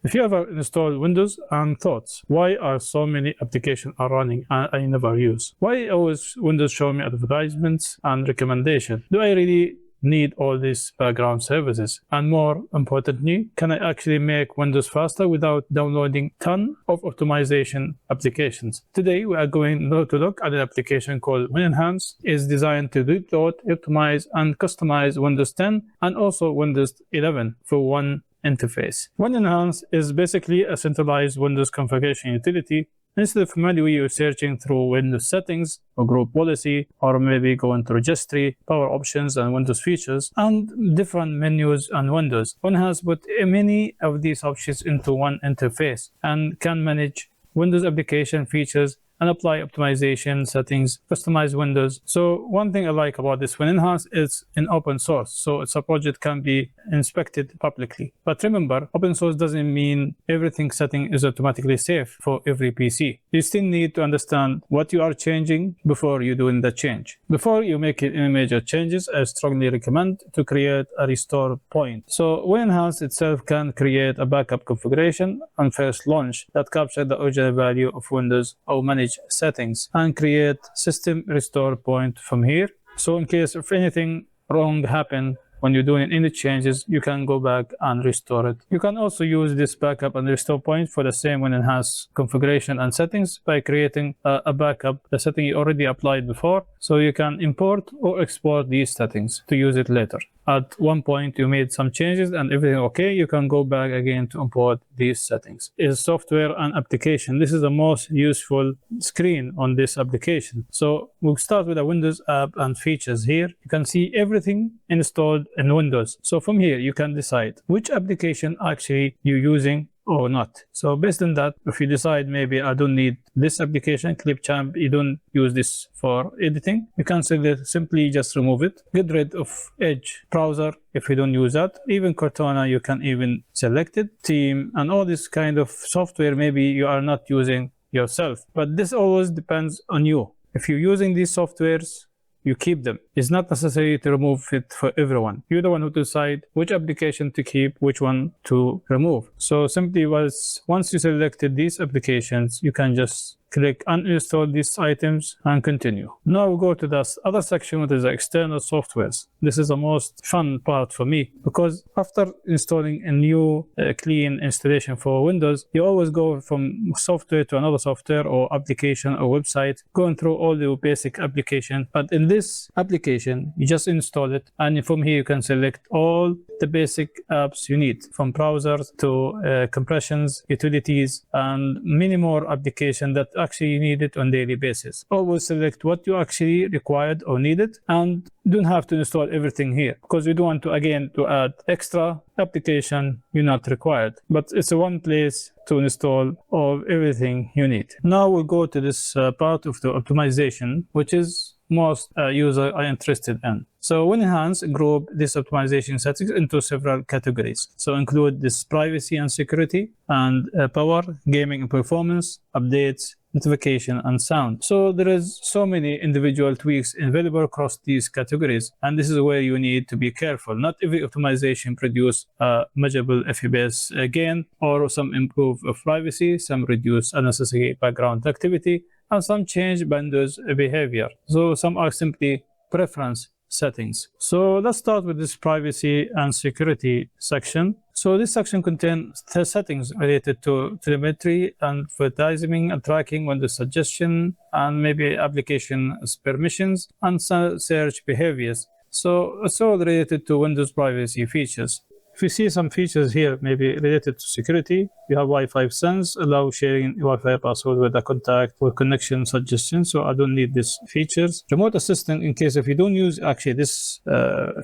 If you ever installed Windows and thoughts, why are so many applications are running and I never use? Why always Windows show me advertisements and recommendation? Do I really need all these background services? And more importantly, can I actually make Windows faster without downloading ton of optimization applications? Today we are going to look at an application called Winhance. It's designed to debloat, optimize and customize Windows 10 and also Windows 11 for one interface. Winhance is basically a centralized Windows configuration utility. Instead of manually searching through Windows settings or group policy, or maybe going to registry, power options and Windows features, and different menus and windows, Winhance put many of these options into one interface and can manage Windows application features and apply optimization settings, customize Windows. So one thing I like about this Winhance is an open source, so it's a project can be inspected publicly. But remember, open source doesn't mean everything setting is automatically safe for every PC. You still need to understand what you are changing before you doing the change. Before you make any major changes, I strongly recommend to create a restore point. So Winhance itself can create a backup configuration on first launch that capture the original value of Windows or manage settings and create system restore point from here. So in case of anything wrong happen when you're doing any changes, you can go back and restore it. You can also use this backup and restore point for the same Winhance configuration and settings by creating a backup, the setting you already applied before. So you can import or export these settings to use it later. At one point you made some changes and everything okay, you can go back again to import these settings. Is software and application. This is the most useful screen on this application. So we'll start with the Windows app and features here. You can see everything installed in Windows. So from here you can decide which application actually you're using or not. So based on that, if you decide maybe I don't need this application, Clipchamp, you don't use this for editing, you can simply just remove it. Get rid of Edge browser if you don't use that. Even Cortana, you can even select it. Team and all this kind of software maybe you are not using yourself. But this always depends on you. If you're using these softwares, you keep them. It's not necessary to remove it for everyone. You're the one who decide which application to keep, which one to remove. So simply once you selected these applications, you can just click uninstall these items and continue. Now we'll go to the other section, which is the external softwares. This is the most fun part for me because after installing a new clean installation for Windows, you always go from software to another software or application or website, going through all the basic application. But in this application, you just install it, and from here you can select all the basic apps you need, from browsers to compressions, utilities, and many more applications that actually you need it on daily basis. Always select what you actually required or needed, and don't have to install everything here because you don't want to again to add extra application you're not required. But it's a one place to install all everything you need. Now we'll go to this part of the optimization, which is most users are interested in. So Winhance group this optimization settings into several categories. So include this privacy and security, and power, gaming and performance, updates, notification, and sound. So there is so many individual tweaks available across these categories, and this is where you need to be careful. Not every optimization produce a measurable FPS gain, or some improve of privacy, some reduce unnecessary background activity, and some change vendors' behavior. So some are simply preference settings. So let's start with this privacy and security section. So this section contains settings related to telemetry and advertising and tracking, Windows suggestion, and maybe application permissions and search behaviors. So it's all related to Windows privacy features. If you see some features here, maybe related to security, you have Wi-Fi sense, allow sharing Wi-Fi password with a contact for connection suggestion. So I don't need these features. Remote assistant, in case if you don't use actually this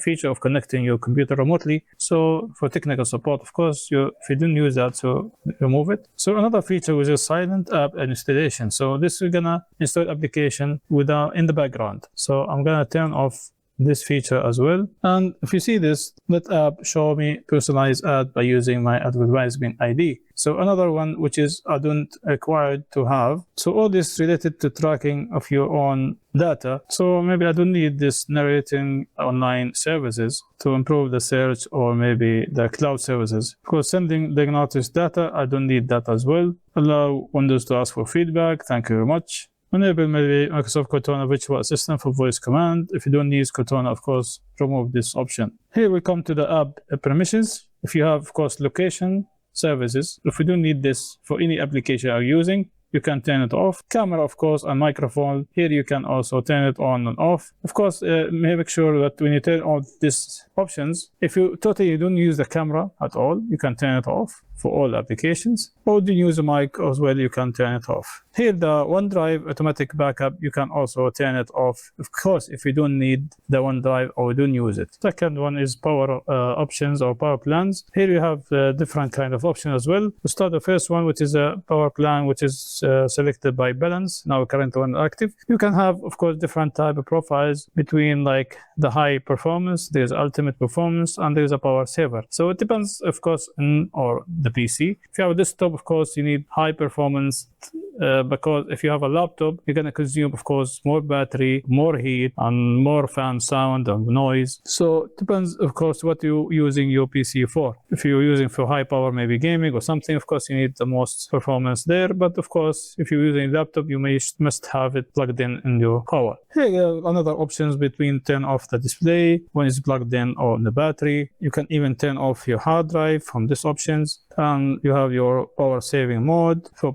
feature of connecting your computer remotely. So for technical support, of course, if you don't use that, so remove it. So another feature which is silent app installation. So this is gonna install application without in the background. So I'm gonna turn off this feature as well. And if you see this, let app show me personalized ad by using my advertisement ID. So another one which is I don't required to have. So all this related to tracking of your own data. So maybe I don't need this narrating online services to improve the search or maybe the cloud services. Because sending diagnostic data, I don't need that as well. Allow Windows to ask for feedback. Thank you very much. Enable maybe Microsoft Cortana virtual assistant for voice command. If you don't use Cortana, of course, remove this option. Here we come to the app permissions. If you have, of course, location services, if you don't need this for any application you're using, you can turn it off. Camera, of course, and microphone. Here you can also turn it on and off. Of course, make sure that when you turn on these options, if you totally don't use the camera at all, you can turn it off for all applications. Or do you use a mic as well, you can turn it off. Here, the OneDrive automatic backup, you can also turn it off, of course, if you don't need the OneDrive or don't use it. Second one is power options or power plans. Here you have different kind of options as well. We start the first one, which is a power plan, which is selected by balance. Now current one active. You can have, of course, different type of profiles between like the high performance, there's ultimate performance, and there's a power saver. So it depends, of course, on or the PC. If you have a desktop, of course, you need high performance because if you have a laptop, you're going to consume, of course, more battery, more heat, and more fan sound and noise. So it depends, of course, what you're using your PC for. If you're using for high power, maybe gaming or something, of course, you need the most performance there. But of course, if you're using a laptop, you must have it plugged in your power. Here, another options between turn off the display when it's plugged in or the battery. You can even turn off your hard drive from these options. And you have your power saving mode for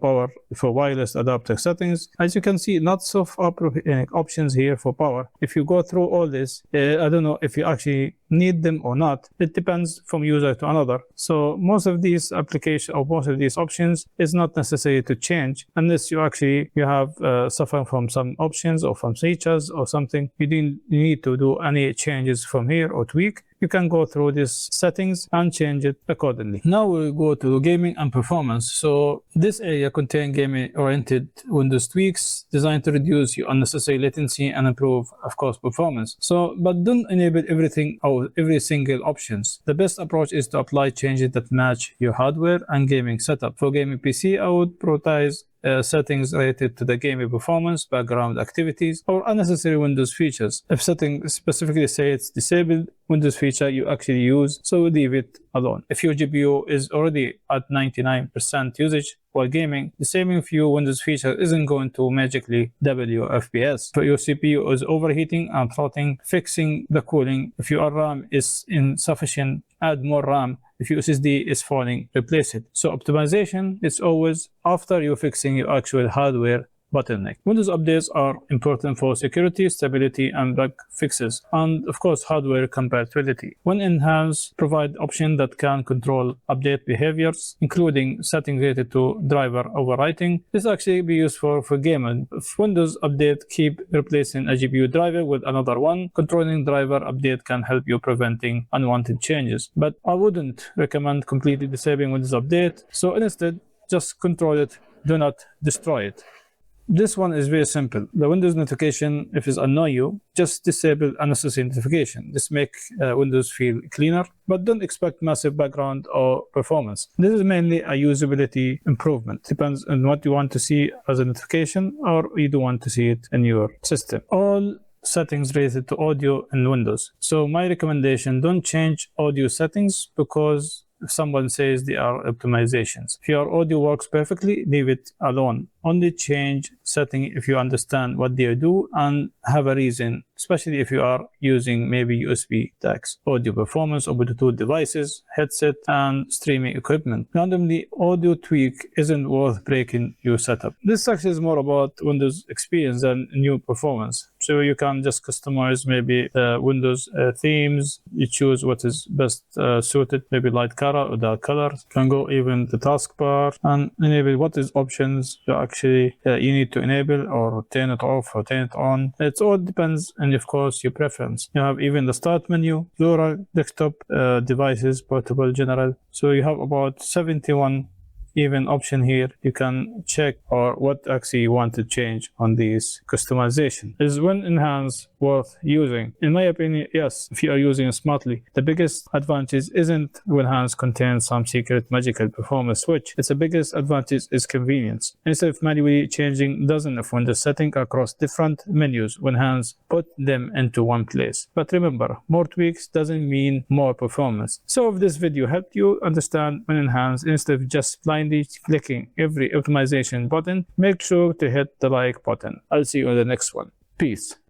wireless adapter settings. As you can see, lots of options here for power. If you go through all this, I don't know if you actually need them or not. It depends from user to another. So most of these applications or most of these options is not necessary to change unless you have suffer from some options or from features or something. You didn't need to do any changes from here or tweak. You can go through these settings and change it accordingly. Now we'll go to gaming and performance. So this area contains gaming-oriented Windows tweaks designed to reduce your unnecessary latency and improve, of course, performance. So, but don't enable everything or every single options. The best approach is to apply changes that match your hardware and gaming setup. For gaming PC, I would prioritize settings related to the gaming performance, background activities, or unnecessary Windows features. If settings specifically say it's disabled Windows feature you actually use, so leave it alone. If your GPU is already at 99% usage while gaming, disabling few Windows feature isn't going to magically double your FPS. If your CPU is overheating and throttling, fixing the cooling. If your RAM is insufficient, add more RAM. If your SSD is falling, replace it. So optimization is always after you're fixing your actual hardware bottleneck. Windows updates are important for security, stability, and bug fixes, and of course hardware compatibility. Winhance provide options that can control update behaviors, including settings related to driver overwriting. This actually be useful for gaming. If Windows update keep replacing a GPU driver with another one, controlling driver update can help you preventing unwanted changes. But I wouldn't recommend completely disabling Windows update. So instead, just control it, do not destroy it. This one is very simple. The Windows notification, if it annoys you, just disable unnecessary notification. This make Windows feel cleaner, but don't expect massive background or performance. This is mainly a usability improvement. Depends on what you want to see as a notification or you don't want to see it in your system. All settings related to audio in Windows. So my recommendation, don't change audio settings because if someone says they are optimizations. If your audio works perfectly, leave it alone. Only change setting if you understand what they do and have a reason, especially if you are using maybe USB tags, audio performance or Bluetooth devices, headset, and streaming equipment. Randomly, audio tweak isn't worth breaking your setup. This section is more about Windows experience than new performance. So you can just customize maybe the Windows themes. You choose what is best suited, maybe light color or dark color. You can go even the taskbar and enable what is options you actually you need to enable or turn it off or turn it on. It all depends on, of course, your preference. You have even the start menu, plural, desktop, devices, portable, general. So you have about 71 even option here, you can check or what actually you want to change on these customization. Is Winhance worth using? In my opinion, yes, if you are using it smartly. The biggest advantage isn't Winhance contains some secret magical performance switch. Its biggest advantage is convenience. Instead of manually changing dozens of Windows settings across different menus, Winhance put them into one place. But remember, more tweaks doesn't mean more performance. So if this video helped you understand Winhance instead of just blindly clicking every optimization button, make sure to hit the like button. I'll see you on the next one. Peace.